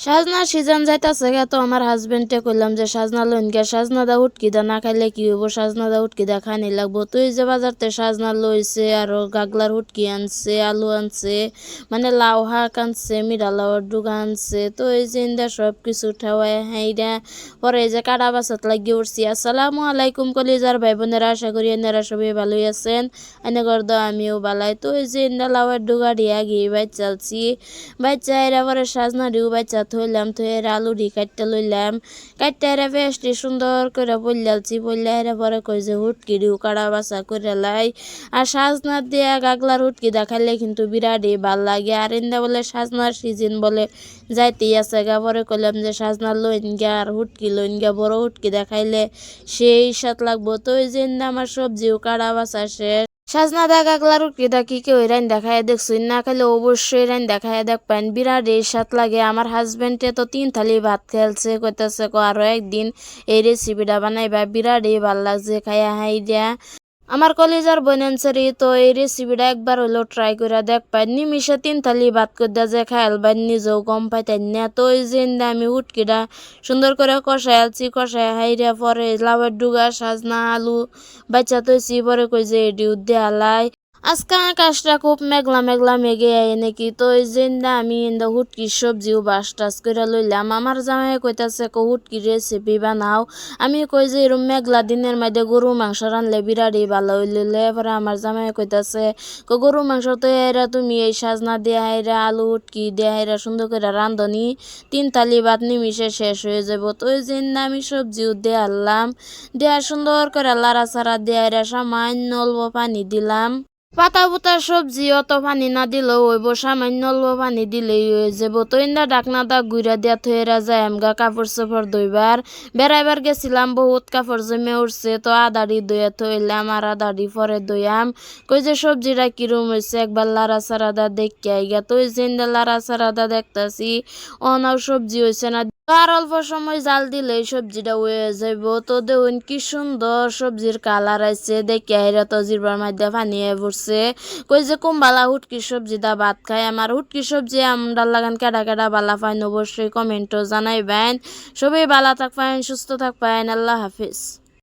সাজনা সিজন যাইতাছে গে তো আমার হাজবেন্ডে কইলাম যে সাজনা লইন গে সাজনা দা উটকি দা না খাইলে কি হইব সাজনা দা উটকি দা খানি লাগবো তুই যে বাজারতে সাজনা লইছে আর গাগলার উটকি আনছে আলু আনছে মানে লাউ শাক আনছে মিরা লাউর ডুগা আনছে তো এই যে ইন্দা সব কিছু ঠাওয়াই হাইরা পরে এই যে কাটা বাসাত লাগিয়ে উঠছি। আসসালামু আলাইকুম কলিজার ভাই বোনেরা, আশা করি এনারা সবাই ভালোই আছেন। এনে করদ আমিও বালাই। তো এই যে ইন্দা লাউয়ের ডুগা দিয়া গিয়ে বাইচ চালছি বাচ্চা এরা পরে সাজনা ডিউ বাচ্চা থইলাম থয়ে আলু ডি কাটতে লইলাম কাটতে এরা পেস্টি সুন্দর করে বললালছি বললে এরা পরে কই যে হুটকি ডিউ কাড়া বাসা করে লাই আর সাজনা দিয়া গাগলার হুটকি দেখাইলে কিন্তু বিরাটই ভাল লাগে। আর এন্দা বলে সাজনার সিজন বলে যাইতেই আছে গা পরে কইলাম যে সাজনা লইন গা আর হুটকি লইন গা বড় হুটকি দেখাইলে সেই স্বাদ লাগবো। তো এই যে আমার সবজিও কাড়া বাসা শেষ। সাজনা দা গাগলার উটকি দা কি কেউ রান দেখায় দেখছুন না খাইলে অবশ্যই রান দেখায় দেখবেন বিরাট এই স্বাদ লাগে। আমার হাজবেন্ডে তো 3 থালি ভাত খেলছে কইতেছে আরো একদিন এই রেসিপিটা বানাইবা বিরাট এই ভাল লাগছে খাইয়া হাই দিয়া। আমার কলেজার বনানসারি তো এই রেসিপিটা একবার হইলেও ট্রাই করে দেখবেন নিমিশে 3 থালি ভাত করে যে খাইলবেন নিজেও গম পাইতেন না। তো এই যে আমি উটকিটা সুন্দর করে কষাই আলছি কষাই হাইরা পরে লাউয়ের ডুগা সাজনা আলু বাচ্চা তৈছি পরে কই যে এডি উদ্দে আলাই আজকে আকাশটা খুব মেঘলা মেঘলা মেঘে আয় নাকি। তো এই যে আমি হুটকির সবজিও বাস টাস করে লইলাম। আমার জামাই কইতাছে হুটকির রেসিপি বানাও। আমি কই যে এরম মেঘলা দিনের মধ্যে গরু মাংস রানলে বিরাটই ভালো হইলে পরে আমার জামাই কইতাছে গরু মাংস তো এরা তুমি এই সাজনা দিয়ে হাইরা আলু হুটকি দিয়ে হাইরা সুন্দর করে রান্ধনি 3 থালি ভাত নিমিশে শেষ হয়ে যাব। তো এই যে আমি সবজিও দিয়ে আনলাম দেয়া সুন্দর করে লাড়া চাড়া দিয়ে হাইরা সামান্য অল্প পানি দিলাম। পাতা পুতা সবজি অত পানি না দিলেও হইব, সামান্য অল্প পানি দিলেই হয়ে যাব। তো ইন্দা ডাকনা দা গুইরা দিয়া থইরা যায় আমগা কাপড় চোপড় ধুইবার বেড়াইবার গেছিলাম বহুত কাপড় জমে উঠছে তো আদাড়ি ধুয়ে থইলাম আর আদাড়ি পরে ধুয়াম। কই যে সবজিটা কিরম হয়েছে একবার লাড়া চাড়া দা দেখে আইগা। তো এই যে লাড়া চাড়া দা দেখতাছি অনাও সবজি হয়েছে না আর অল্প সময় জাল দিলেই সবজিটা হয়ে যাইব। তো দেখুন কি সুন্দর সবজির কালার আইছে দেখে আইরা তো জিরবার মধ্যে পানি পড়ছে। কই যে কুম্বালা হুটকি সবজি দা ভাত খায়। আমার হুটকি সবজি আমরা লাগান কেডা কেডা বালা পাইন অবশ্যই কমেন্টও জানাইবেন। সবাই ভালো থাকবেন সুস্থ থাকবেন, আল্লাহ হাফিজ।